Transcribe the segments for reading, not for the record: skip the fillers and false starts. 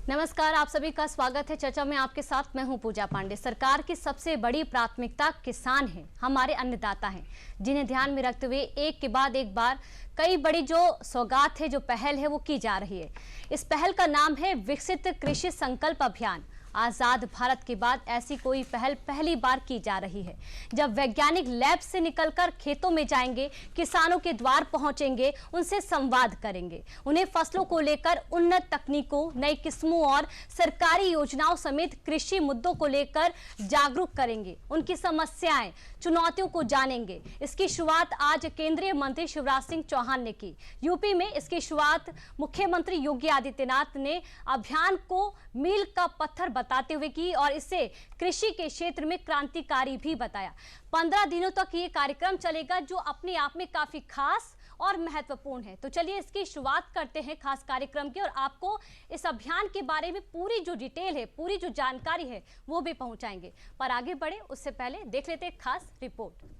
नमस्कार, आप सभी का स्वागत है चर्चा में। आपके साथ मैं हूं पूजा पांडे। सरकार की सबसे बड़ी प्राथमिकता किसान हैं, हमारे अन्नदाता हैं, जिन्हें ध्यान में रखते हुए एक के बाद एक बार कई बड़ी जो सौगात है, जो पहल है, वो की जा रही है। इस पहल का नाम है विकसित कृषि संकल्प अभियान। आजाद भारत के बाद ऐसी कोई पहल पहली बार की जा रही है, जब वैज्ञानिक लैब से निकलकर खेतों में जाएंगे, किसानों के द्वार पहुंचेंगे, उनसे संवाद करेंगे, उन्हें फसलों को लेकर उन्नत तकनीकों, नई किस्मों और सरकारी योजनाओं समेत कृषि मुद्दों को लेकर जागरूक करेंगे, उनकी समस्याएं, चुनौतियों को जानेंगे। इसकी शुरुआत आज केंद्रीय मंत्री शिवराज सिंह चौहान ने की। यूपी में इसकी शुरुआत मुख्यमंत्री योगी आदित्यनाथ ने अभियान को मील का पत्थर बताते हुए की और इसे कृषि के क्षेत्र में क्रांतिकारी भी बताया। 15 दिनों तक ये कार्यक्रम चलेगा, जो अपने आप में काफी खास और महत्वपूर्ण है। तो चलिए इसकी शुरुआत करते हैं खास कार्यक्रम की, और आपको इस अभियान के बारे में पूरी जो डिटेल है, पूरी जो जानकारी है, वो भी पहुंचाएंगे। पर आगे बढ़े उससे पहले देख लेते हैं खास रिपोर्ट।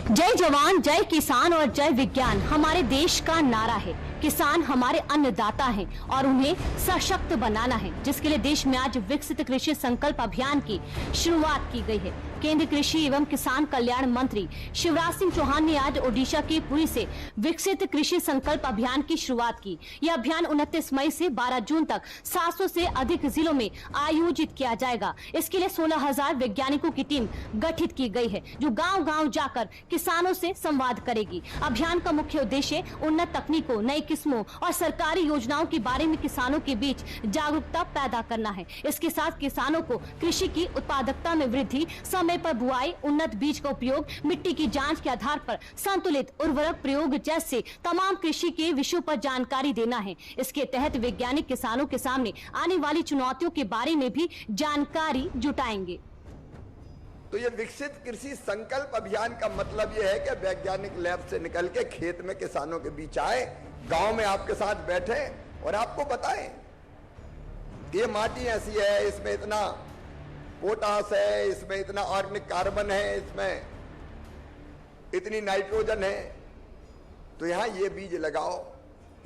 जय जवान, जय किसान और जय विज्ञान हमारे देश का नारा है। किसान हमारे अन्नदाता हैं और उन्हें सशक्त बनाना है, जिसके लिए देश में आज विकसित कृषि संकल्प अभियान की शुरुआत की गई है। केंद्रीय कृषि एवं किसान कल्याण मंत्री शिवराज सिंह चौहान ने आज ओडिशा के पुरी से विकसित कृषि संकल्प अभियान की शुरुआत की। यह अभियान 29 मई से 12 जून तक 700 से अधिक जिलों में आयोजित किया जाएगा। इसके लिए 16,000 वैज्ञानिकों की टीम गठित की गई है, जो गांव-गांव जाकर किसानों से संवाद करेगी। अभियान का मुख्य उद्देश्य उन्नत तकनीकों, नई किस्मों और सरकारी योजनाओं के बारे में किसानों के बीच जागरूकता पैदा करना है। इसके साथ किसानों को कृषि की उत्पादकता में वृद्धि, समय पर बुआई, उन्नत बीज का उपयोग, मिट्टी की जांच के आधार पर संतुलित उर्वरक प्रयोग जैसे तमाम कृषि के विषयों पर जानकारी देना है। इसके तहत वैज्ञानिक किसानों के सामने आने वाली चुनौतियों के बारे में भी जानकारी जुटाएंगे। तो ये विकसित कृषि संकल्प अभियान का मतलब ये है कि वैज्ञानिक लैब से निकल के खेत में किसानों के बीच आए, गांव में आपके साथ बैठे और आपको बताएं ये माटी ऐसी है, इसमें इतना पोटास है, इसमें इतना ऑर्गेनिक कार्बन है, इसमें इतनी नाइट्रोजन है, तो यहां ये बीज लगाओ,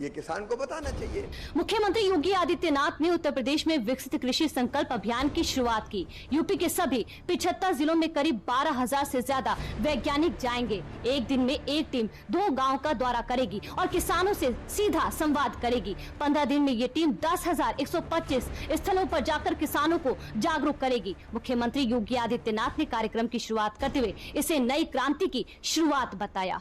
ये किसान को बताना चाहिए। मुख्यमंत्री योगी आदित्यनाथ ने उत्तर प्रदेश में विकसित कृषि संकल्प अभियान की शुरुआत की। यूपी के सभी 75 जिलों में करीब 12,000 से ज्यादा वैज्ञानिक जाएंगे। एक दिन में एक टीम 2 गांव का दौरा करेगी और किसानों से सीधा संवाद करेगी। 15 दिन में ये टीम 10,125 स्थलों पर जाकर किसानों को जागरूक करेगी। मुख्यमंत्री योगी आदित्यनाथ ने कार्यक्रम की शुरुआत करते हुए इसे नई क्रांति की शुरुआत बताया।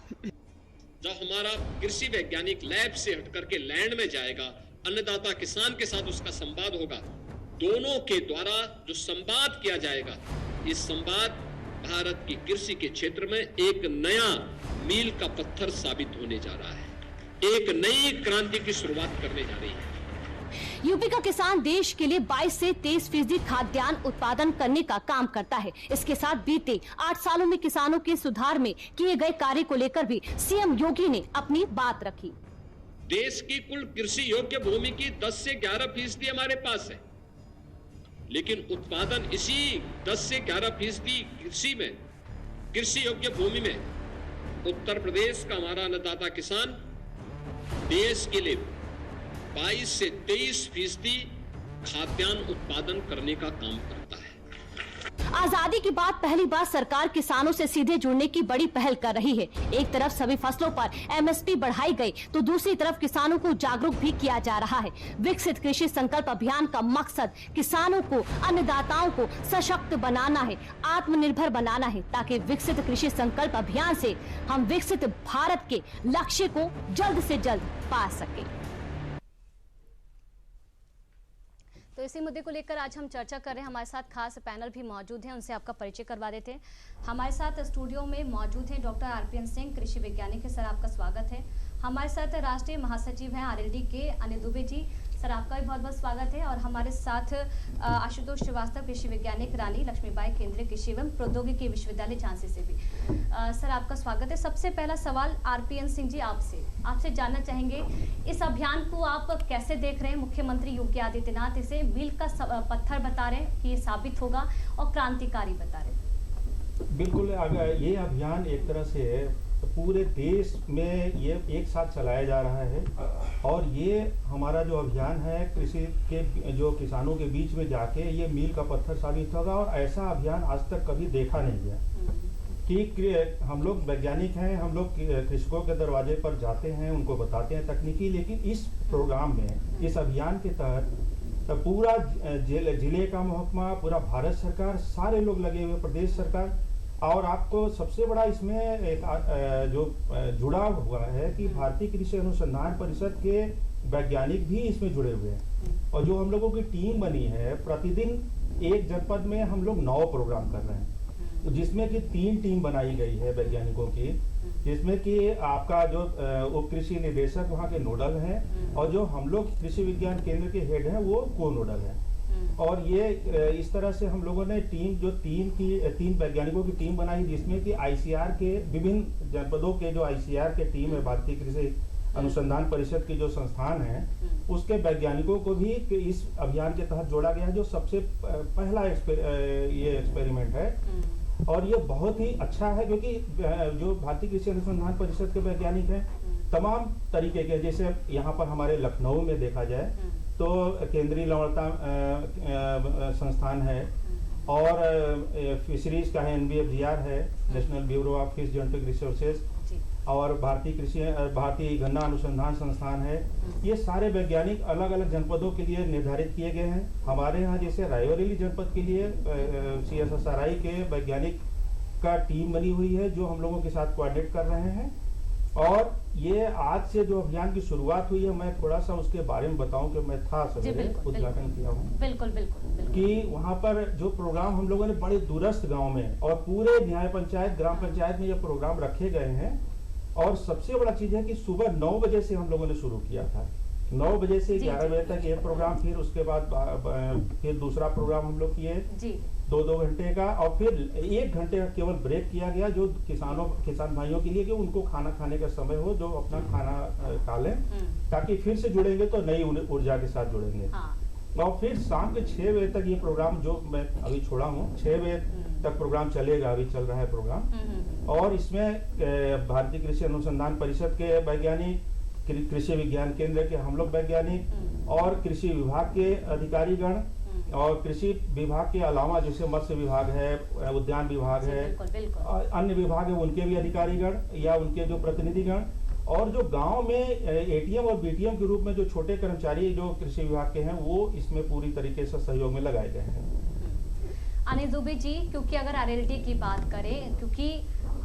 जब हमारा कृषि वैज्ञानिक लैब से हट करके लैंड में जाएगा, अन्नदाता किसान के साथ उसका संवाद होगा, दोनों के द्वारा जो संवाद किया जाएगा, इस संवाद भारत की कृषि के क्षेत्र में एक नया मील का पत्थर साबित होने जा रहा है, एक नई क्रांति की शुरुआत करने जा रही है। यूपी का किसान देश के लिए 22 से 23% खाद्यान्न उत्पादन करने का काम करता है। इसके साथ बीते 8 सालों में किसानों के सुधार में किए गए कार्य को लेकर भी सीएम योगी ने अपनी बात रखी। देश की कुल कृषि योग्य भूमि की 10 से 11% हमारे पास है, लेकिन उत्पादन इसी 10 से 11% कृषि में, कृषि योग्य भूमि में उत्तर प्रदेश का हमारा अन्नदाता किसान देश के लिए 22 से 23% खाद्यान्न उत्पादन करने का काम करता है। आजादी के बाद पहली बार सरकार किसानों से सीधे जुड़ने की बड़ी पहल कर रही है। एक तरफ सभी फसलों पर एमएसपी बढ़ाई गई, तो दूसरी तरफ किसानों को जागरूक भी किया जा रहा है। विकसित कृषि संकल्प अभियान का मकसद किसानों को, अन्नदाताओं को सशक्त बनाना है, आत्मनिर्भर बनाना है, ताकि विकसित कृषि संकल्प अभियान से हम विकसित भारत के लक्ष्य को जल्द से जल्द पा सके। तो इसी मुद्दे को लेकर आज हम चर्चा कर रहे हैं। हमारे साथ खास पैनल भी मौजूद हैं, उनसे आपका परिचय करवा देते हैं। हमारे साथ स्टूडियो में मौजूद हैं डॉक्टर आरपीएन सिंह, कृषि वैज्ञानिक है। सर, आपका स्वागत है। हमारे साथ राष्ट्रीय महासचिव हैं आरएलडी के अनिल दुबे जी, सर आपका भी बहुत बहुत स्वागत है। और हमारे साथ आशुतोष श्रीवास्तव, कृषि वैज्ञानिक, रानी लक्ष्मीबाई केंद्रीय कृषि एवं प्रौद्योगिकी विश्वविद्यालय झांसी से भी। सर आपका स्वागत है। सबसे पहला सवाल आरपीएन सिंह जी आपसे जानना चाहेंगे, इस अभियान को आप कैसे देख रहे हैं? मुख्यमंत्री योगी आदित्यनाथ इसे मील का पत्थर बता रहे हैं कि ये साबित होगा और क्रांतिकारी बता रहे हैं। बिल्कुल, अगर ये अभियान एक तरह से पूरे देश में ये एक साथ चलाया जा रहा है और ये हमारा जो अभियान है कृषि के जो किसानों के बीच में जाके ये मील का पत्थर साबित होगा। और ऐसा अभियान आज तक कभी देखा नहीं गया कि हम लोग वैज्ञानिक हैं, हम लोग कृषकों के दरवाजे पर जाते हैं, उनको बताते हैं तकनीकी, लेकिन इस प्रोग्राम में, इस अभियान के तहत पूरा जिले का महकमा, पूरा भारत सरकार, सारे लोग लगे हुए, प्रदेश सरकार। और आपको सबसे बड़ा इसमें एक जो जुड़ा हुआ है कि भारतीय कृषि अनुसंधान परिषद के वैज्ञानिक भी इसमें जुड़े हुए हैं। और जो हम लोगों की टीम बनी है, प्रतिदिन एक जनपद में हम लोग 9 प्रोग्राम कर रहे हैं, तो जिसमें कि 3 टीम बनाई गई है वैज्ञानिकों की, जिसमें कि आपका जो उप कृषि निदेशक वहाँ के नोडल हैं और जो हम लोग कृषि विज्ञान केंद्र के हेड हैं वो को नोडल हैं। और ये इस तरह से हम लोगों ने टीम जो 3 वैज्ञानिकों की टीम बनाई, जिसमें कि आईसीआर के विभिन्न जनपदों के जो आईसीआर के टीम है, भारतीय कृषि अनुसंधान परिषद की जो संस्थान है, उसके वैज्ञानिकों को भी इस अभियान के तहत जोड़ा गया है, जो सबसे पहला ये एक्सपेरिमेंट है। और ये बहुत ही अच्छा है क्योंकि जो भारतीय कृषि अनुसंधान परिषद के वैज्ञानिक हैं, तमाम तरीके के, जैसे यहाँ पर हमारे लखनऊ में देखा जाए तो केंद्रीय लवणता संस्थान है और फिशरीज का है, NBFGR है, national bureau of fish genetic resources, और भारतीय गन्ना अनुसंधान संस्थान है। ये सारे वैज्ञानिक अलग अलग जनपदों के लिए निर्धारित किए गए हैं। हमारे यहाँ जैसे रायबरेली जनपद के लिए CSSRI के वैज्ञानिक का टीम बनी हुई है जो हम लोगों के साथ कोऑर्डिनेट कर रहे हैं। और ये आज से जो अभियान की शुरुआत हुई है, मैं थोड़ा सा उसके बारे में बताऊं कि मैं था सवेरे उद्घाटन किया हूँ। बिल्कुल कि वहाँ पर जो प्रोग्राम हम लोगों ने बड़े दूरस्थ गांव में और पूरे न्याय पंचायत, ग्राम पंचायत में ये प्रोग्राम रखे गए हैं। और सबसे बड़ा चीज है कि सुबह 9 बजे से हम लोगों ने शुरू किया था, 9 बजे से 11 बजे तक ये प्रोग्राम, फिर उसके बाद फिर दूसरा प्रोग्राम हम लोग किए 2 घंटे का, और फिर 1 घंटे का केवल ब्रेक किया गया जो किसान भाइयों के लिए, कि उनको खाना खाने का समय हो, जो अपना खाना खा लें, ताकि फिर से जुड़ेंगे तो नई ऊर्जा के साथ जुड़ेंगे। और फिर शाम के 6 बजे तक ये प्रोग्राम जो मैं अभी छोड़ा हूँ, 6 बजे तक प्रोग्राम चलेगा, अभी चल रहा है प्रोग्राम। और इसमें भारतीय कृषि अनुसंधान परिषद के वैज्ञानिक, कृषि विज्ञान केंद्र के हम लोग वैज्ञानिक और कृषि विभाग के अधिकारीगण, और कृषि विभाग के अलावा जैसे मत्स्य विभाग है, उद्यान विभाग है, अन्य विभाग है, उनके भी अधिकारीगण या उनके जो प्रतिनिधिगण, और जो गांव में ATM और BTM के रूप में जो छोटे कर्मचारी जो कृषि विभाग के हैं, वो इसमें पूरी तरीके से सहयोग में लगाए गए हैं। अनिल दुबे जी, क्योंकि अगर RLD की बात करें, क्योंकि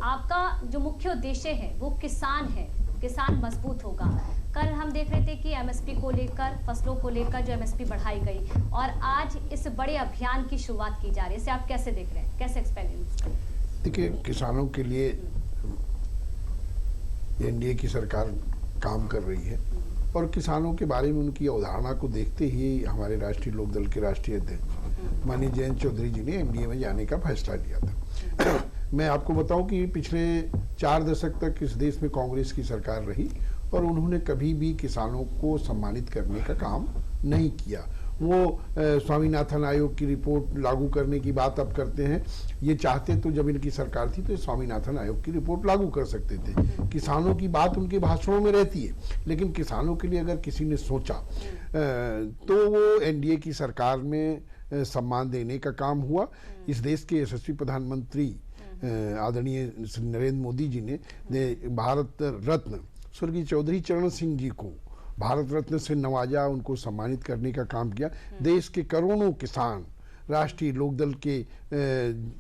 आपका जो मुख्य उद्देश्य है वो किसान है, किसान मजबूत होगा। कल हम देख रहे थे कि MSP को लेकर, फसलों को लेकर जो MSP बढ़ाई गई, और आज इस बड़े अभियान की शुरुआत की जा रही है, इसे आप कैसे देख रहे हैं, कैसे एक्सपीरियंस? देखिए, किसानों के लिए NDA की सरकार काम कर रही है और किसानों के बारे में उनकी अवधारणा को देखते ही हमारे राष्ट्रीय लोकदल के राष्ट्रीय अध्यक्ष माननीय जयंत चौधरी जी ने NDA में जाने का फैसला लिया था। मैं आपको बताऊं कि पिछले 4 दशक तक इस देश में कांग्रेस की सरकार रही और उन्होंने कभी भी किसानों को सम्मानित करने का काम नहीं किया। वो स्वामीनाथन आयोग की रिपोर्ट लागू करने की बात अब करते हैं। ये चाहते तो जब इनकी सरकार थी तो स्वामीनाथन आयोग की रिपोर्ट लागू कर सकते थे। किसानों की बात उनके भाषणों में रहती है, लेकिन किसानों के लिए अगर किसी ने सोचा तो वो NDA की सरकार में सम्मान देने का काम हुआ। इस देश के यशस्वी प्रधानमंत्री आदरणीय श्री नरेंद्र मोदी जी ने भारत रत्न स्वर्गीय चौधरी चरण सिंह जी को भारत रत्न से नवाजा, उनको सम्मानित करने का काम किया। देश के करोड़ों किसान, राष्ट्रीय लोकदल के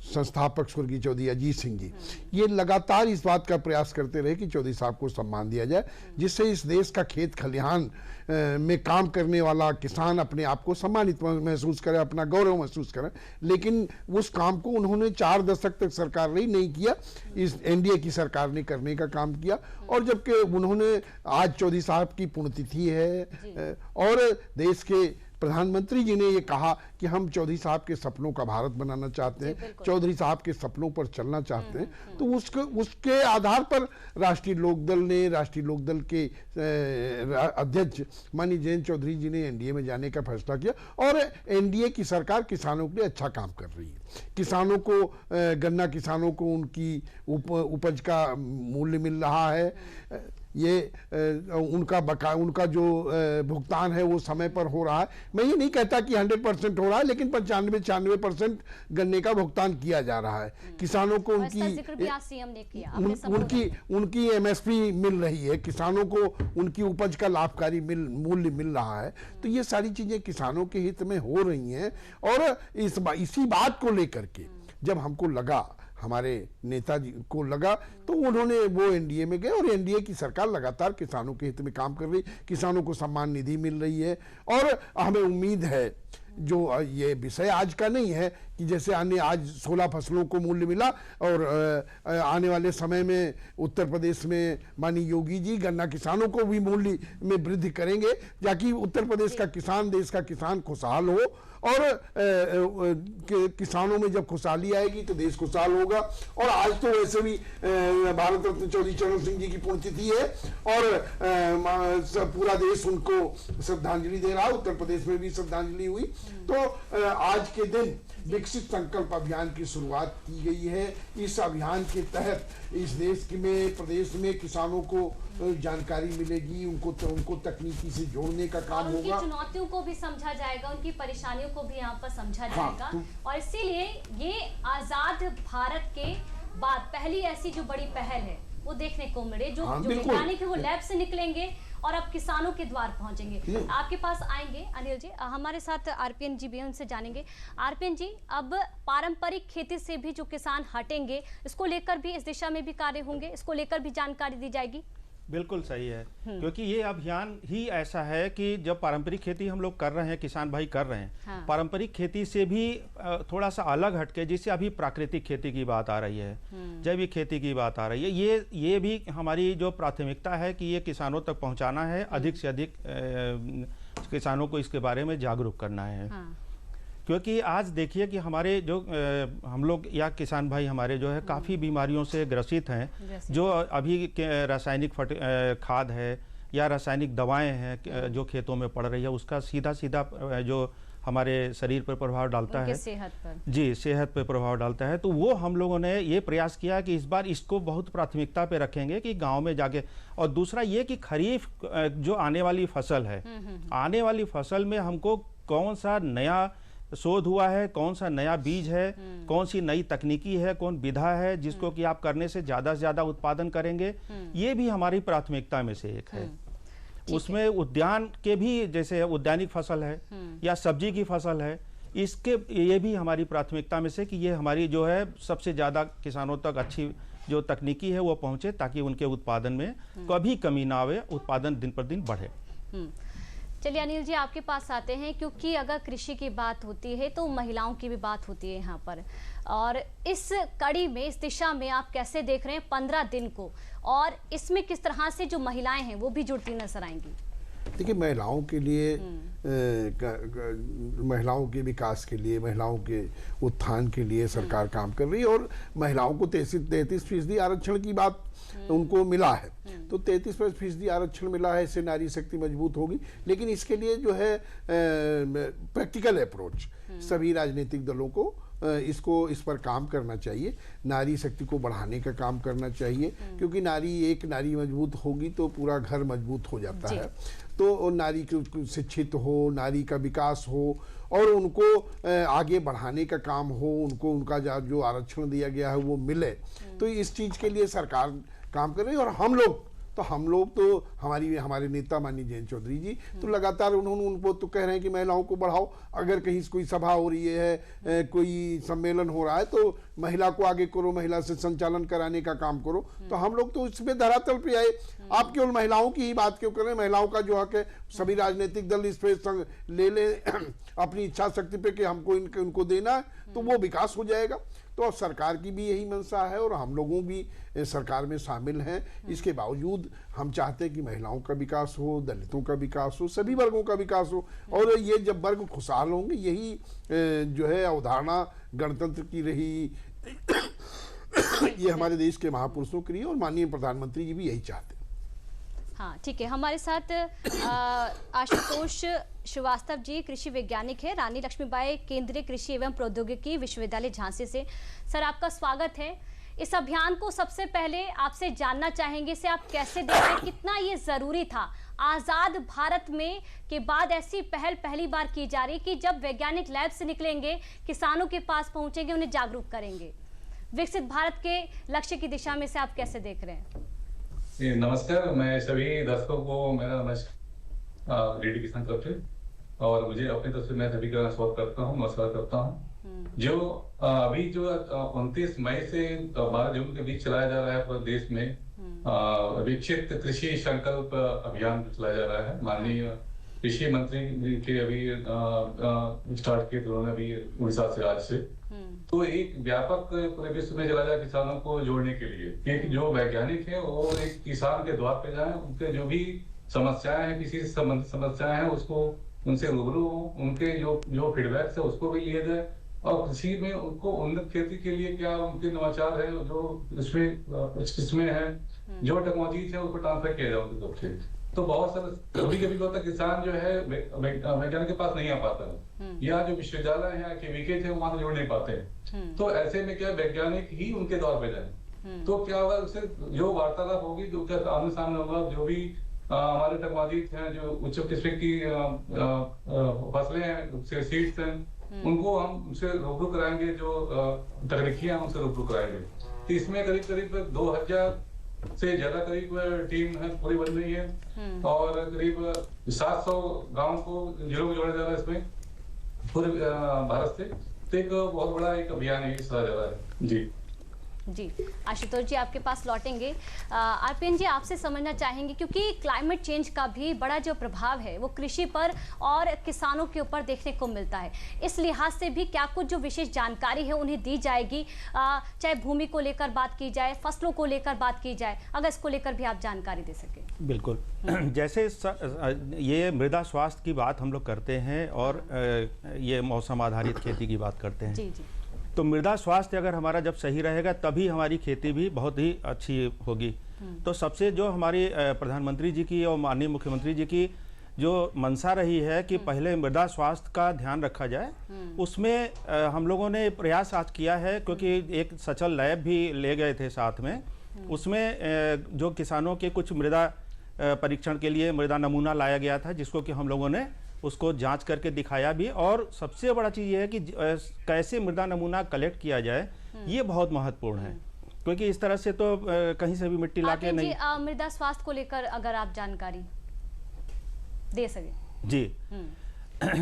संस्थापक स्वर्गीय चौधरी अजीत सिंह जी, ये लगातार इस बात का प्रयास करते रहे कि चौधरी साहब को सम्मान दिया जाए, जिससे इस देश का खेत खलिहान में काम करने वाला किसान अपने आप को सम्मानित महसूस करे, अपना गौरव महसूस करे। लेकिन उस काम को उन्होंने 4 दशक तक सरकार ने नहीं किया, इस NDA की सरकार ने करने का काम किया। और जबकि उन्होंने, आज चौधरी साहब की पुण्यतिथि है और देश के प्रधानमंत्री जी ने ये कहा कि हम चौधरी साहब के सपनों का भारत बनाना चाहते हैं, चौधरी साहब के सपनों पर चलना चाहते हैं, तो उसके आधार पर राष्ट्रीय लोकदल ने, राष्ट्रीय लोकदल के अध्यक्ष माननीय जयंत चौधरी जी ने एनडीए में जाने का फैसला किया और एनडीए की सरकार किसानों के लिए अच्छा काम कर रही है। किसानों को, गन्ना किसानों को उनकी उपज का मूल्य मिल रहा है, ये उनका जो भुगतान है वो समय पर हो रहा है। मैं ये नहीं कहता कि 100% हो रहा है, लेकिन 95-96% गन्ने का भुगतान किया जा रहा है। किसानों को उनकी एमएसपी मिल रही है, किसानों को उनकी उपज का लाभकारी मूल्य मिल रहा है। तो ये सारी चीजें किसानों के हित में हो रही हैं। और इसी बात को लेकर के जब हमको लगा, हमारे नेताजी को लगा, तो उन्होंने वो एनडीए में गए और एनडीए की सरकार लगातार किसानों के हित में काम कर रही, किसानों को सम्मान निधि मिल रही है। और हमें उम्मीद है, जो ये विषय आज का नहीं है कि जैसे आज 16 फसलों को मूल्य मिला और आने वाले समय में उत्तर प्रदेश में माननीय योगी जी गन्ना किसानों को भी मूल्य में वृद्धि करेंगे, ताकि उत्तर प्रदेश का किसान, देश का किसान खुशहाल हो। और किसानों में जब खुशहाली आएगी तो देश खुशहाल होगा। और आज तो वैसे भी भारत रत्न चौधरी चरण सिंह जी की पुण्यतिथि है और पूरा देश उनको श्रद्धांजलि दे रहा है। उत्तर प्रदेश में भी श्रद्धांजलि हुई। तो आज के दिन विकसित संकल्प अभियान की शुरुआत की गई है। इस अभियान के तहत इस देश में, प्रदेश में किसानों को जानकारी मिलेगी, उनको तकनीकी से जोड़ने का काम होगा। उनकी चुनौतियों को भी समझा जाएगा, उनकी परेशानियों को भी यहाँ पर समझा जाएगा। और इसीलिए ये आजाद भारत के बाद पहली ऐसी जो बड़ी पहल है वो देखने को मिले, जो वैज्ञानिक है वो लैब से निकलेंगे और अब किसानों के द्वार पहुंचेंगे। आपके पास आएंगे अनिल जी, हमारे साथ आरपीएन जी भी उनसे जानेंगे। आरपीएन जी, अब पारंपरिक खेती से भी जो किसान हटेंगे, इसको लेकर भी इस दिशा में भी कार्य होंगे, इसको लेकर भी जानकारी दी जाएगी? बिल्कुल सही है, क्योंकि ये अभियान ही ऐसा है कि जब पारंपरिक खेती हम लोग कर रहे हैं, किसान भाई कर रहे हैं, हाँ। पारंपरिक खेती से भी थोड़ा सा अलग हटके, जिससे अभी प्राकृतिक खेती की बात आ रही है, जैविक खेती की बात आ रही है, ये भी हमारी जो प्राथमिकता है कि ये किसानों तक पहुंचाना है, अधिक से अधिक किसानों को इसके बारे में जागरूक करना है। हाँ। क्योंकि आज देखिए कि हमारे जो हम लोग या किसान भाई हमारे जो है काफ़ी बीमारियों से ग्रसित हैं, जो अभी रासायनिक खाद है या रासायनिक दवाएं हैं जो खेतों में पड़ रही है, उसका सीधा जो हमारे शरीर पर प्रभाव डालता है, सेहत पर, जी सेहत पर प्रभाव डालता है। तो वो हम लोगों ने ये प्रयास किया कि इस बार इसको बहुत प्राथमिकता पे रखेंगे कि गांव में जाके। और दूसरा ये कि खरीफ जो आने वाली फसल है, आने वाली फसल में हमको कौन सा नया शोध हुआ है, कौन सा नया बीज है, कौन सी नई तकनीकी है, कौन विधा है जिसको कि आप करने से ज्यादा से ज्यादा उत्पादन करेंगे, ये भी हमारी प्राथमिकता में से एक है। उसमें उद्यान के भी, जैसे उद्यानिक फसल है या सब्जी की फसल है, इसके ये भी हमारी प्राथमिकता में से कि ये हमारी जो है सबसे ज्यादा किसानों तक अच्छी जो तकनीकी है वो पहुंचे, ताकि उनके उत्पादन में कभी कमी ना आवे, उत्पादन दिन पर दिन बढ़े। चलिए अनिल जी, आपके पास आते हैं, क्योंकि अगर कृषि की बात होती है तो महिलाओं की भी बात होती है यहाँ पर। और इस कड़ी में, इस दिशा में आप कैसे देख रहे हैं 15 दिन को, और इसमें किस तरह से जो महिलाएं हैं वो भी जुड़ती नजर आएंगी? देखिए, महिलाओं के लिए, महिलाओं के विकास के लिए, महिलाओं के उत्थान के लिए सरकार काम कर रही है। और महिलाओं को 33% आरक्षण की बात उनको मिला है, तो 33% आरक्षण मिला है, इससे नारी शक्ति मजबूत होगी। लेकिन इसके लिए जो है प्रैक्टिकल अप्रोच सभी राजनीतिक दलों को इस पर काम करना चाहिए, नारी शक्ति को बढ़ाने का काम करना चाहिए, क्योंकि एक नारी मजबूत होगी तो पूरा घर मजबूत हो जाता है। तो नारी शिक्षित हो, नारी का विकास हो और उनको आगे बढ़ाने का काम हो, उनको उनका जो आरक्षण दिया गया है वो मिले, तो इस चीज के लिए सरकार काम कर रही है। और हम लोग तो हमारे नेता माननीय जयंत चौधरी जी तो लगातार उनको तो कह रहे हैं कि महिलाओं को बढ़ाओ। अगर कहीं कोई सभा हो रही है, कोई सम्मेलन हो रहा है, तो महिला को आगे करो, महिला से संचालन कराने का काम करो। तो हम लोग तो इसमें धरातल पे आए। आप केवल महिलाओं की ही बात क्यों कर रहे हैं? महिलाओं का जो हक है सभी राजनीतिक दल इस पे ले अपनी इच्छा शक्ति पे कि हमको इनको देना है, तो वो विकास हो जाएगा। तो अब सरकार की भी यही मंशा है और हम लोगों भी सरकार में शामिल हैं। इसके बावजूद हम चाहते हैं कि महिलाओं का विकास हो, दलितों का विकास हो, सभी वर्गों का विकास हो। और ये जब वर्ग खुशहाल होंगे, यही जो है अवधारणा गणतंत्र की रही ये हमारे देश के महापुरुषों के लिए, और माननीय प्रधानमंत्री जी भी यही चाहते हैं। हाँ, ठीक है। हमारे साथ आशुतोष श्रीवास्तव जी कृषि वैज्ञानिक है, रानी लक्ष्मीबाई केंद्रीय कृषि एवं प्रौद्योगिकी विश्वविद्यालय झांसी से। सर, आपका स्वागत है। इस अभियान को सबसे पहले आपसे जानना चाहेंगे, इसे आप कैसे देखते, कितना ये जरूरी था? आजाद भारत में के बाद ऐसी पहल पहली बार की जा रही कि जब वैज्ञानिक लैब से निकलेंगे, किसानों के पास पहुंचेंगे, उन्हें जागरूक करेंगे। विकसित भारत के लक्ष्य की दिशा में से आप कैसे देख रहे हैं? नमस्कार, मैं सभी दर्शकों को मेरा नमस्कार डीडी किसान तरफ से, और मुझे अपनी तरफ से मैं सभी का स्वागत करता हूँ, नमस्कार करता हूँ। जो अभी जो 29 मई से 12 जून के बीच चलाया जा रहा है पूरे देश में विकसित कृषि संकल्प अभियान चलाया जा रहा है। माननीय कृषि मंत्री के अभी स्टार्ट किए उन्होंने अभी उड़ीसा से आज से, तो एक व्यापक पूरे विश्व में चला जाए किसानों को जोड़ने के लिए कि जो वैज्ञानिक है वो एक किसान के द्वार पे जाए, उनके जो भी समस्याएं हैं, किसी से संबंधित समस्याएं हैं, उसको उनसे रूबरू हो, उनके जो फीडबैक है उसको भी लिया जाए, और कृषि में उनको उन्नत खेती के लिए क्या उनके नवाचार है, जो इसमें है, जो टेक्नोलॉजी है उसको ट्रांसफर किया जाए उनकी तरफ से। तो बहुत सारे कभी होता किसान जो है वैज्ञानिक के पास नहीं आ पाता है, या जो विश्वविद्यालय है के वीके थे वहां से जोड़ नहीं पाते हैं। तो ऐसे में क्या वैज्ञानिक ही उनके दौर पे जाए, तो क्या होगा, उससे जो वार्तालाप होगी, जो क्या आमने सामने होगा, जो भी हमारे टेक्नोलॉजी हैं, जो उच्च किस्म की फसलें हैं, सीड्स हैं, उनको हम उनसे रूबरू कराएंगे, जो तकनीकियां उनसे रूबरू कराएंगे। तो इसमें करीब 2000 से ज्यादा करीब टीम है पूरी बन रही है, और करीब 700 गांव को जिलों को जोड़ा जा रहा है इसमें पूरे भारत से। तो एक बहुत बड़ा एक अभियान है, चला जा रहा है। जी आशुतोष जी, आपके पास लौटेंगे। आरपीएन जी, आपसे समझना चाहेंगे, क्योंकि क्लाइमेट चेंज का भी बड़ा जो प्रभाव है वो कृषि पर और किसानों के ऊपर देखने को मिलता है। इस लिहाज से भी क्या कुछ जो विशेष जानकारी है उन्हें दी जाएगी, चाहे भूमि को लेकर बात की जाए, फसलों को लेकर बात की जाए, अगर इसको लेकर भी आप जानकारी दे सकें। बिल्कुल। जैसे ये मृदा स्वास्थ्य की बात हम लोग करते हैं, और ये मौसम आधारित खेती की बात करते हैं। जी। तो मृदा स्वास्थ्य अगर हमारा जब सही रहेगा तभी हमारी खेती भी बहुत ही अच्छी होगी। तो सबसे जो हमारी प्रधानमंत्री जी की और माननीय मुख्यमंत्री जी की जो मंशा रही है कि पहले मृदा स्वास्थ्य का ध्यान रखा जाए, उसमें हम लोगों ने प्रयास आज किया है, क्योंकि एक सचल लैब भी ले गए थे साथ में। उसमें जो किसानों के कुछ मृदा परीक्षण के लिए मृदा नमूना लाया गया था, जिसको कि हम लोगों ने उसको जांच करके दिखाया भी। और सबसे बड़ा चीज़ ये है कि कैसे मृदा नमूना कलेक्ट किया जाए, ये बहुत महत्वपूर्ण है, क्योंकि इस तरह से तो कहीं से भी मिट्टी लाके नहीं। मृदा स्वास्थ्य को लेकर अगर आप जानकारी दे सके। जी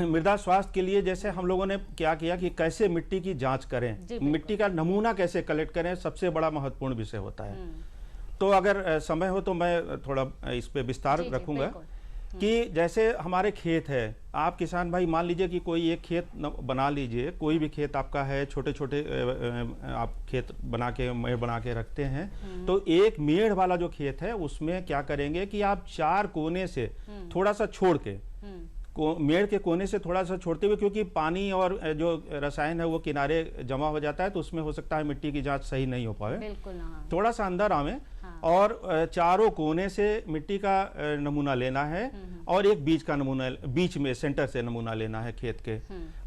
मृदा स्वास्थ्य के लिए जैसे हम लोगों ने क्या किया कि कैसे मिट्टी की जांच करें, मिट्टी का नमूना कैसे कलेक्ट करें, सबसे बड़ा महत्वपूर्ण विषय होता है। तो अगर समय हो तो मैं थोड़ा इस पे विस्तार रखूंगा कि जैसे हमारे खेत है, आप किसान भाई मान लीजिए कि कोई एक खेत बना लीजिए, कोई भी खेत आपका है, छोटे छोटे आप खेत बना के मेड़ बना के रखते हैं। तो एक मेड़ वाला जो खेत है उसमें क्या करेंगे कि आप 4 कोने से थोड़ा सा छोड़ के, मेड़ के कोने से थोड़ा सा छोड़ते हुए, क्योंकि पानी और जो रसायन है वो किनारे जमा हो जाता है, तो उसमें हो सकता है मिट्टी की जांच सही नहीं हो पाए। थोड़ा सा अंदर आवे, और चारों कोने से मिट्टी का नमूना लेना है, और एक बीज का नमूना, बीच में सेंटर से नमूना लेना है खेत के।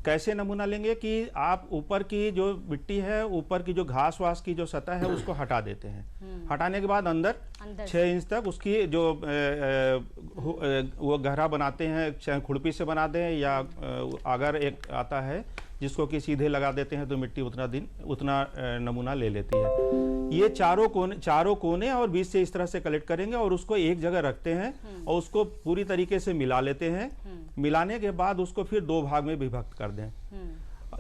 कैसे नमूना लेंगे कि आप ऊपर की जो मिट्टी है, ऊपर की जो घास वास की जो सतह है उसको हटा देते हैं। हटाने के बाद अंदर 6 इंच तक उसकी जो वो गहरा बनाते हैं, चाहे खुरपी से बना दें, या अगर एक आता है जिसको कि सीधे लगा देते हैं, तो मिट्टी उतना नमूना ले लेती है। ये चारों कोने और बीच से इस तरह से कलेक्ट करेंगे, और उसको एक जगह रखते हैं, और उसको पूरी तरीके से मिला लेते हैं। मिलाने के बाद उसको फिर 2 भाग में विभक्त कर दें,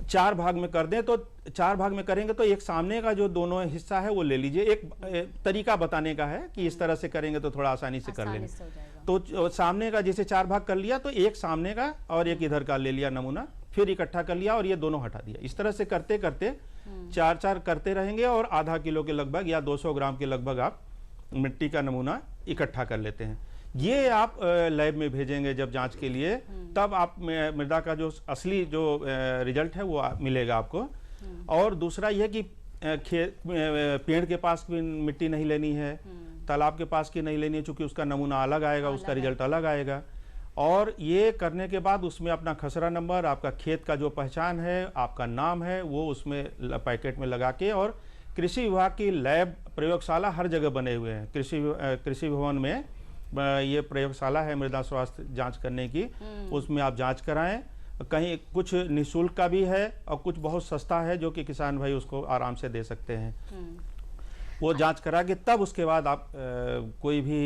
4 भाग में कर दें। तो 4 भाग में करेंगे तो एक सामने का जो दोनों हिस्सा है वो ले लीजिए। एक तरीका बताने का है कि इस तरह से करेंगे तो थोड़ा आसानी से कर लेंगे। तो सामने का जैसे 4 भाग कर लिया, तो एक सामने का और एक इधर का ले लिया नमूना, फिर इकट्ठा कर लिया और ये दोनों हटा दिया। इस तरह से करते करते 4 करते रहेंगे और आधा किलो के लगभग या 200 ग्राम के लगभग आप मिट्टी का नमूना इकट्ठा कर लेते हैं। ये आप लैब में भेजेंगे जब जांच के लिए, तब आप मृदा का जो असली जो रिजल्ट है वो मिलेगा आपको। और दूसरा यह कि पेड़ के पास की मिट्टी नहीं लेनी है, तालाब के पास की नहीं लेनी है, चूंकि उसका नमूना अलग आएगा, उसका रिजल्ट अलग आएगा। और ये करने के बाद उसमें अपना खसरा नंबर, आपका खेत का जो पहचान है, आपका नाम है, वो उसमें पैकेट में लगा के, और कृषि विभाग की लैब प्रयोगशाला हर जगह बने हुए हैं। कृषि भवन में ये प्रयोगशाला है मृदा स्वास्थ्य जांच करने की, उसमें आप जांच कराएं। कहीं कुछ निःशुल्क का भी है और कुछ बहुत सस्ता है जो कि किसान भाई उसको आराम से दे सकते हैं। वो जांच करा के तब उसके बाद आप कोई भी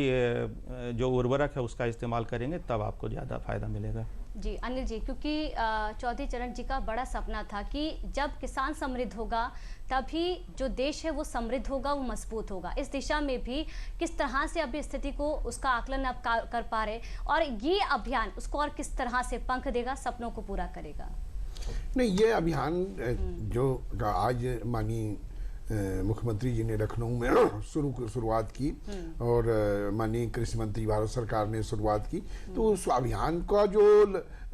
जो उर्वरक है उसका इस्तेमाल करेंगे, तब आपको ज़्यादा फायदा मिलेगा। जी अनिल जी, क्योंकि चौधरी चरण जी का बड़ा सपना था कि जब किसान समृद्ध होगा तभी जो देश है वो समृद्ध होगा, वो मजबूत होगा। इस दिशा में भी किस तरह से अभी स्थिति को उसका आकलन आप कर पा रहे, और ये अभियान उसको और किस तरह से पंख देगा, सपनों को पूरा करेगा? नहीं, ये अभियान जो आज माननीय मुख्यमंत्री जी ने लखनऊ में शुरुआत की और माननीय कृषि मंत्री भारत सरकार ने शुरुआत की, तो उस अभियान का जो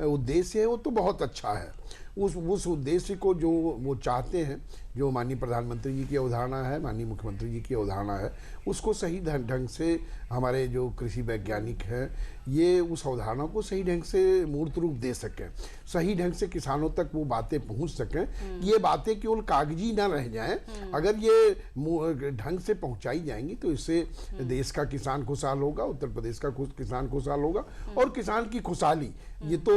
उद्देश्य है वो तो बहुत अच्छा है। उस उद्देश्य को जो वो चाहते हैं, जो माननीय प्रधानमंत्री जी की अवधारणा है, माननीय मुख्यमंत्री जी की अवधारणा है, उसको सही ढंग से हमारे जो कृषि वैज्ञानिक हैं ये उस अवधारणा को सही ढंग से मूर्त रूप दे सकें, सही ढंग से किसानों तक वो बातें पहुंच सकें। ये बातें केवल कागजी ना रह जाएं, अगर ये ढंग से पहुंचाई जाएंगी तो इससे देश का किसान खुशहाल होगा, उत्तर प्रदेश का किसान खुशहाल होगा। और किसान की खुशहाली, ये तो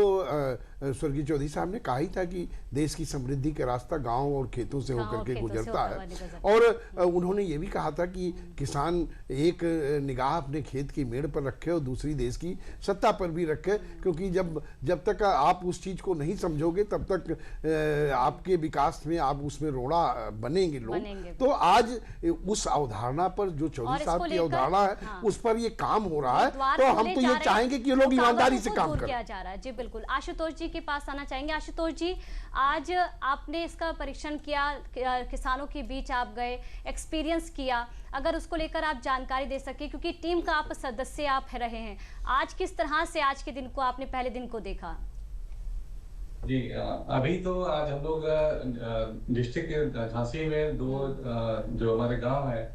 स्वर्गीय चौधरी साहब ने कहा ही था कि देश की समृद्धि का रास्ता गांव और खेतों से होकर के गुजरता है। और उन्होंने ये भी कहा था कि किसान एक निगाह अपने खेत की मेड़ पर रखे और दूसरी देश की सत्ता पर भी रखे, क्योंकि जब तक आप उस चीज को नहीं समझोगे तब तक आपके विकास में आप उसमें रोड़ा बनेंगे लोग। तो आज उस अवधारणा पर जो चौधरी साहब की अवधारणा है उस पर ये काम हो रहा है, तो हम तो ये चाहेंगे कि लोग ईमानदारी से काम करें। जा रहा है जी, बिल्कुल। आशुतोष जी के पास आना चाहेंगे। आशुतोष जी, आज आपने इसका परीक्षण किया, किसानों के बीच आप गए, एक्सपीरियंस किया, अगर उसको लेकर आप जानकारी दे सके, क्योंकि टीम का आप सदस्य आप रहे हैं, आज किस तरह से आज के दिन को आपने पहले दिन को देखा? जी, अभी तो आज हम लोग डिस्ट्रिक्ट झांसी में जो हमारे गांव है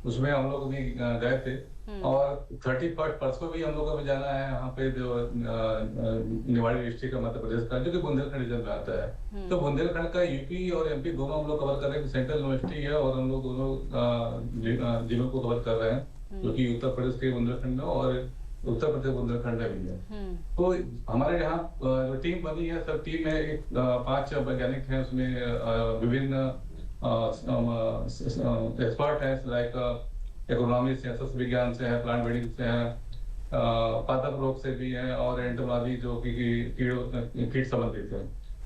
उसमें हम लोग भी गए थे, और 31 परसों भी हम लोगों को जाना है वहाँ पे जो निवाड़ी डिस्ट्रिक्ट मध्य प्रदेश का, जो कि बुंदेलखंड रीजन में आता है। तो बुंदेलखंड का यूपी और एमपी दोनों हम लोग कवर कर रहे हैं। सेंट्रल यूनिवर्सिटी है और हम लोग दोनों जिलों को कवर कर रहे हैं, जो कि उत्तर प्रदेश के बुंदेलखंड में और उत्तर प्रदेश बुंदेलखंड में भी है। तो हमारे यहाँ जो टीम बनी है, सब टीम में 5 वैज्ञानिक हैं, उसमें विभिन्न एक्सपर्ट हैं, लाइक एग्रोनॉमी से, सस्य विज्ञान से है, प्लांट ब्रीडिंग से है, पादप रोग से भी है, और एंटोलॉजी जो कि कीट संबंधित है।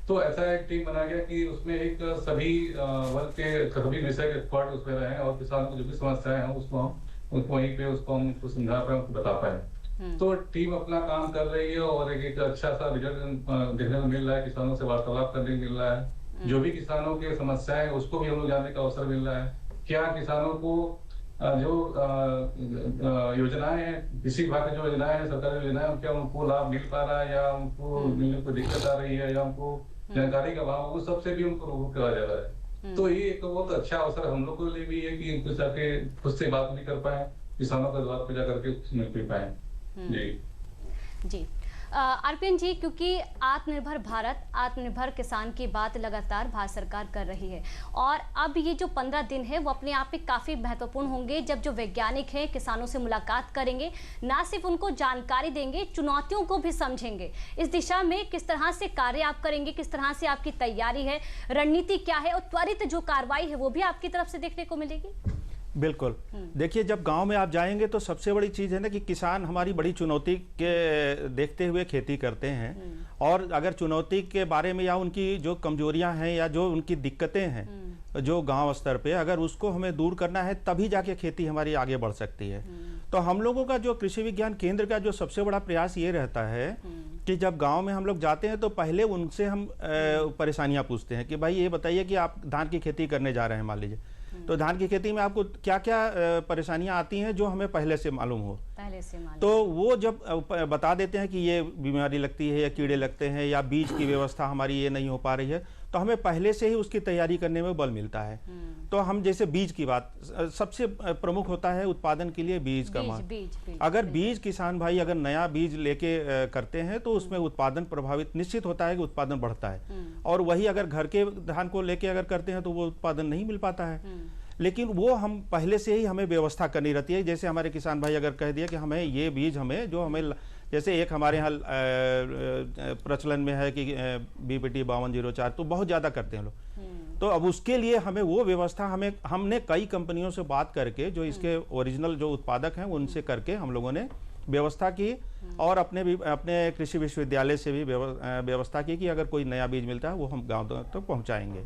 तो ऐसा एक टीम बना गया कि उसमें एक सभी वर्ग के सभी विषय के एक्सपर्ट उसमें रहे, और किसानों को जो भी समस्याएं हैं उसको वहीं पे उसको हम समझा पाए, उनको बता पाए। तो टीम अपना काम कर रही है और एक अच्छा सा रिजल्ट देखने को मिल रहा है। किसानों से वार्तालाप करने को मिल रहा है, जो भी किसानों की समस्याएं उसको भी हम लोग जानने का अवसर मिल रहा है। क्या किसानों को जो योजनाएं हैं, कृषि विभाग की जो योजनाएं हैं, सरकारी योजनाएं, क्या उनको लाभ मिल पा रहा है, या उनको मिलने को दिक्कत आ रही है, या उनको जानकारी का अभाव, वो सबसे भी उनको रूबरू करा जा रहा है। तो ये एक बहुत अच्छा अवसर हम लोग के लिए भी है कि उनको जाके खुद से बात भी कर पाए, किसानों के द्वार पे जा करके मिल भी पाए। जी आरपीएन जी, क्योंकि आत्मनिर्भर भारत, आत्मनिर्भर किसान की बात लगातार भारत सरकार कर रही है, और अब ये जो 15 दिन है वो अपने आप में काफ़ी महत्वपूर्ण होंगे, जब जो वैज्ञानिक हैं किसानों से मुलाकात करेंगे, ना सिर्फ उनको जानकारी देंगे, चुनौतियों को भी समझेंगे। इस दिशा में किस तरह से कार्य आप करेंगे, किस तरह से आपकी तैयारी है, रणनीति क्या है, और त्वरित जो कार्रवाई है वो भी आपकी तरफ से देखने को मिलेगी? बिल्कुल। देखिए, जब गांव में आप जाएंगे तो सबसे बड़ी चीज़ है ना कि किसान हमारी बड़ी चुनौती के देखते हुए खेती करते हैं, और अगर चुनौती के बारे में या उनकी जो कमजोरियां हैं या जो उनकी दिक्कतें हैं जो गांव स्तर पे, अगर उसको हमें दूर करना है तभी जाके खेती हमारी आगे बढ़ सकती है। तो हम लोगों का जो कृषि विज्ञान केंद्र का जो सबसे बड़ा प्रयास ये रहता है कि जब गांव में हम लोग जाते हैं तो पहले उनसे हम परेशानियां पूछते हैं कि भाई ये बताइए कि आप धान की खेती करने जा रहे हैं, मान लीजिए, तो धान की खेती में आपको क्या क्या परेशानियां आती हैं जो हमें पहले से मालूम हो। तो वो जब बता देते हैं कि ये बीमारी लगती है या कीड़े लगते हैं या बीज की व्यवस्था हमारी ये नहीं हो पा रही है, तो हमें पहले से ही उसकी तैयारी करने में बल मिलता है। तो हम जैसे बीज की बात, सबसे प्रमुख होता है उत्पादन के लिए बीज का महत्व। अगर बीज किसान भाई अगर नया बीज लेके करते हैं तो उसमें उत्पादन प्रभावित निश्चित होता है कि उत्पादन बढ़ता है, और वही अगर घर के धान को लेके अगर करते हैं तो वो उत्पादन नहीं मिल पाता है। लेकिन वो हम पहले से ही हमें व्यवस्था करनी रहती है। जैसे हमारे किसान भाई अगर कह दिया कि हमें ये बीज हमें जो हमें, जैसे एक हमारे यहाँ प्रचलन में है कि BPT 5204 तो बहुत ज़्यादा करते हैं लोग, तो अब उसके लिए हमें वो व्यवस्था हमने कई कंपनियों से बात करके जो इसके ओरिजिनल जो उत्पादक हैं उनसे करके हम लोगों ने व्यवस्था की, और अपने कृषि विश्वविद्यालय से भी व्यवस्था की कि अगर कोई नया बीज मिलता है वो हम गाँव तक पहुँचाएंगे।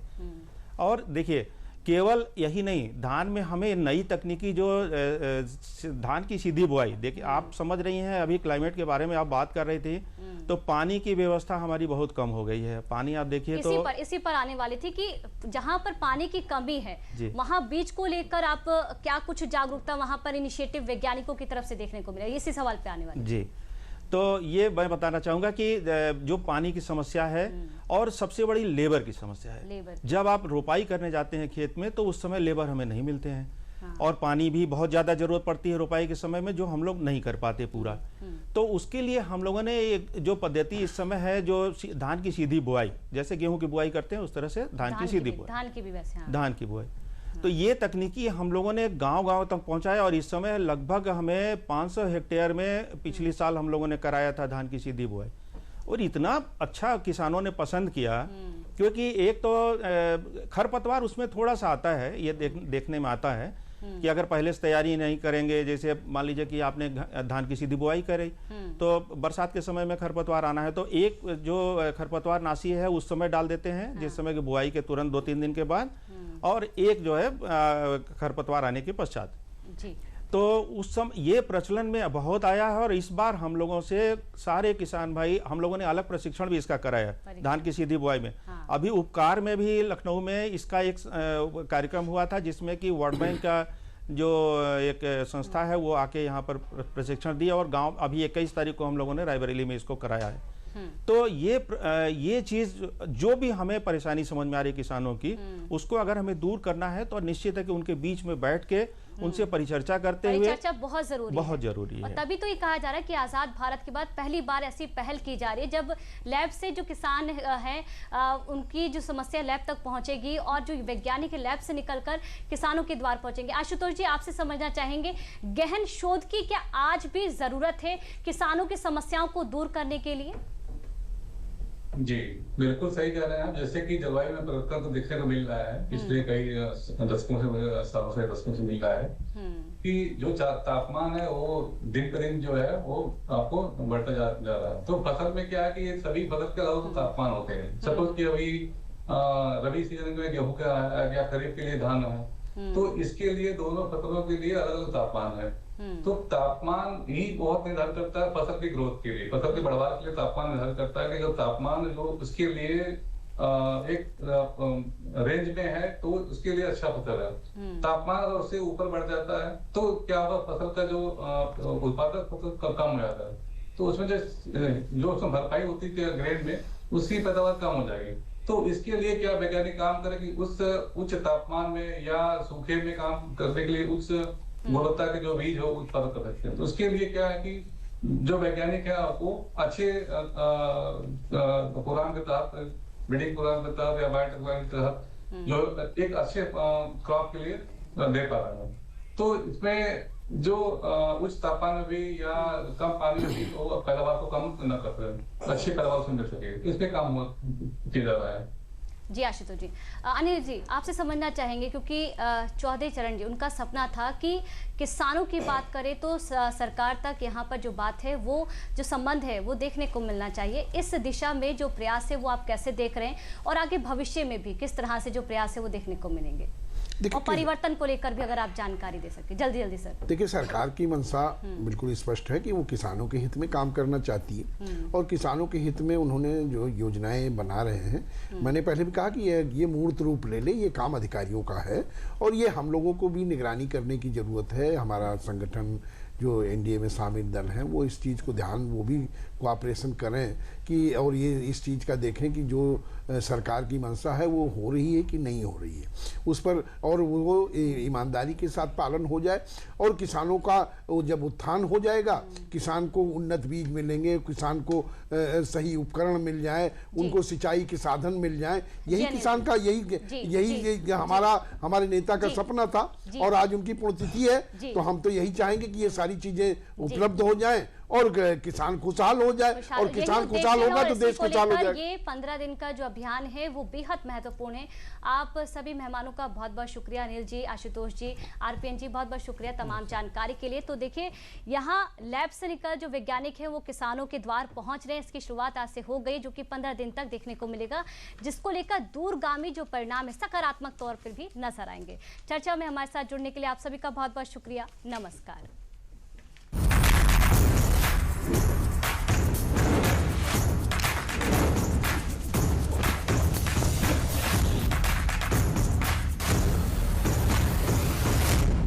और देखिए केवल यही नहीं, धान में हमें नई तकनीकी जो धान की सीधी बुआई, देखिए आप समझ रही हैं अभी क्लाइमेट के बारे में आप बात कर रही थी, तो पानी की व्यवस्था हमारी बहुत कम हो गई है। पानी आप देखिए तो इसी पर आने वाली थी कि जहां पर पानी की कमी है वहां बीज को लेकर आप क्या कुछ जागरूकता वहां पर इनिशिएटिव वैज्ञानिकों की तरफ से देखने को मिला, इसी सवाल पे आने वाली जी। तो ये मैं बताना चाहूँगा कि जो पानी की समस्या है और सबसे बड़ी लेबर की समस्या है। जब आप रोपाई करने जाते हैं खेत में तो उस समय लेबर हमें नहीं मिलते हैं, और पानी भी बहुत ज़्यादा ज़रूरत पड़ती है रोपाई के समय में, जो हम लोग नहीं कर पाते पूरा। तो उसके लिए हम लोगों ने एक जो पद्धति इस समय है, जो धान की सीधी बुआई, जैसे गेहूं की बुआई करते हैं उस तरह से धान की सीधी बुआई, धान की बुआई। तो ये तकनीकी हम लोगों ने गांव-गांव तक पहुंचाया, और इस समय लगभग हमें 500 हेक्टेयर में पिछली साल हम लोगों ने कराया था धान की सीधी बुआई, और इतना अच्छा किसानों ने पसंद किया, क्योंकि एक तो खरपतवार उसमें थोड़ा सा आता है, ये देखने में आता है कि अगर पहले से तैयारी नहीं करेंगे, जैसे मान लीजिए कि आपने धान की सीधी बुआई करी तो बरसात के समय में खरपतवार आना है, तो एक जो खरपतवार नाशी है उस समय डाल देते हैं, जिस समय की बुआई के तुरंत 2-3 दिन के बाद, और एक जो है खरपतवार आने के पश्चात जी। तो उस समय ये प्रचलन में बहुत आया है, और इस बार हम लोगों से सारे किसान भाई, हम लोगों ने अलग प्रशिक्षण भी इसका कराया धान की सीधी बुआई में। अभी उपकार में भी लखनऊ में इसका एक कार्यक्रम हुआ था, जिसमें कि वर्ल्ड बैंक का जो एक संस्था है वो आके यहाँ पर प्रशिक्षण दिया, और गांव अभी 21 तारीख को हम लोगों ने रायबरेली में इसको कराया है। तो ये चीज जो भी हमें परेशानी समझ में आ रही किसानों की, उसको अगर हमें दूर करना है तो निश्चित है कि उनके बीच में बैठ के उनसे परिचर्चा करते हुए, परिचर्चा बहुत जरूरी है। और तभी तो ये कहा जा रहा है कि आजाद भारत के बाद पहली बार ऐसी पहल की जा रही है, जब लैब से जो किसान हैं उनकी जो समस्या लैब तक पहुंचेगी, और जो वैज्ञानिक लैब से निकलकर किसानों के द्वार पहुंचेंगे। आशुतोष जी, आपसे समझना चाहेंगे, गहन शोध की क्या आज भी जरूरत है किसानों की समस्याओं को दूर करने के लिए? जी बिल्कुल सही कह रहे हैं आप। जैसे कि जलवायु में परिवर्तन तो देखने को मिल रहा है, पिछले कई दशकों से मिल रहा है कि जो तापमान है वो दिन पर दिन जो है वो आपको बढ़ता जा रहा है। तो फसल में क्या है कि ये सभी फसल के अलग अलग तापमान होते हैं। सपोज कि अभी रबी सीजन में गेहूं का है या खरीफ के लिए धान है, तो इसके लिए दोनों फसलों के लिए अलग अलग तापमान है। तो तापमान ही बहुत निर्धारित करता है फसल की ग्रोथ के लिए, फसल के बढ़वार के लिए तापमान निर्धारित करता है कि जो तापमान जो उसके लिए एक रेंज में है तो उसके लिए अच्छा फसल है। तापमान अगर उससे ऊपर बढ़ जाता है तो क्या होगा, फसल का जो उत्पादक फसल कम हो जाता है, तो उसमें जो उसमें भरपाई होती थी ग्रेड में, उसकी पैदावार कम हो जाएगी। तो इसके लिए क्या वैज्ञानिक काम करें कि उस उच्च तापमान में या सूखे में काम करने के लिए उच्च गुणवत्ता के जो बीज हो उत्पादन कर सकते हैं। तो उसके लिए क्या है कि जो वैज्ञानिक है वो अच्छे प्रोग्राम के तहत, ब्रीडिंग प्रोग्राम के तहत या बायोटेक्नोलॉजी के तहत जो एक अच्छे क्रॉप के लिए दे पा रहे हैं। तो इसमें जो उच्च तापमान में भी या कम पानी में भी वो पैदावार को कम न कर सके, अच्छी पैदावार उसमें मिल सके, इसमें काम किया जा रहा है। जी आशुतोष जी, अनिल जी आपसे समझना चाहेंगे, क्योंकि चौधरी चरण जी उनका सपना था कि किसानों की बात करें तो सरकार तक यहाँ पर जो बात है, वो जो संबंध है वो देखने को मिलना चाहिए। इस दिशा में जो प्रयास है वो आप कैसे देख रहे हैं, और आगे भविष्य में भी किस तरह से जो प्रयास है वो देखने को मिलेंगे? और परिवर्तन को लेकर भी अगर आप जानकारी दे सके जल्दी जल्दी सर। देखिए, सरकार की मंशा बिल्कुल स्पष्ट है कि वो किसानों के हित में काम करना चाहती है और किसानों के हित में उन्होंने जो योजनाएं बना रहे हैं, मैंने पहले भी कहा कि ये मूर्त रूप ले ले, ये काम अधिकारियों का है और ये हम लोगों को भी निगरानी करने की जरूरत है। हमारा संगठन जो एनडीए में शामिल दल हैं वो इस चीज़ को वो भी कोऑपरेशन करें कि और ये इस चीज़ का देखें कि जो सरकार की मंशा है वो हो रही है कि नहीं हो रही है उस पर, और वो ईमानदारी के साथ पालन हो जाए और किसानों का जब उत्थान हो जाएगा, किसान को उन्नत बीज मिलेंगे, किसान को सही उपकरण मिल जाए, उनको सिंचाई के साधन मिल जाए, यही किसान का यही हमारे नेता का सपना था और आज उनकी पुण्यतिथि है। तो हम तो यही चाहेंगे कि ये सारी चीजें उपलब्ध हो जाएं और किसान खुशहाल हो जाए और किसान खुशहाल होगा तो देश खुशहाल हो जाएगा। ये 15 दिन का जो अभियान है वो बेहद महत्वपूर्ण है। आप सभी मेहमानों का बहुत बहुत शुक्रिया, अनिल जी, आशुतोष जी, आरपीएन जी, बहुत बहुत शुक्रिया तमाम जानकारी के लिए। तो देखिए, यहाँ लैब से निकल जो वैज्ञानिक है वो किसानों के द्वार पहुंच रहे हैं। इसकी शुरुआत आज से हो गई, जो कि 15 दिन तक देखने को मिलेगा, जिसको लेकर दूरगामी जो परिणाम है सकारात्मक तौर पर भी नजर आएंगे। चर्चा में हमारे साथ जुड़ने के लिए आप सभी का बहुत बहुत शुक्रिया। नमस्कार।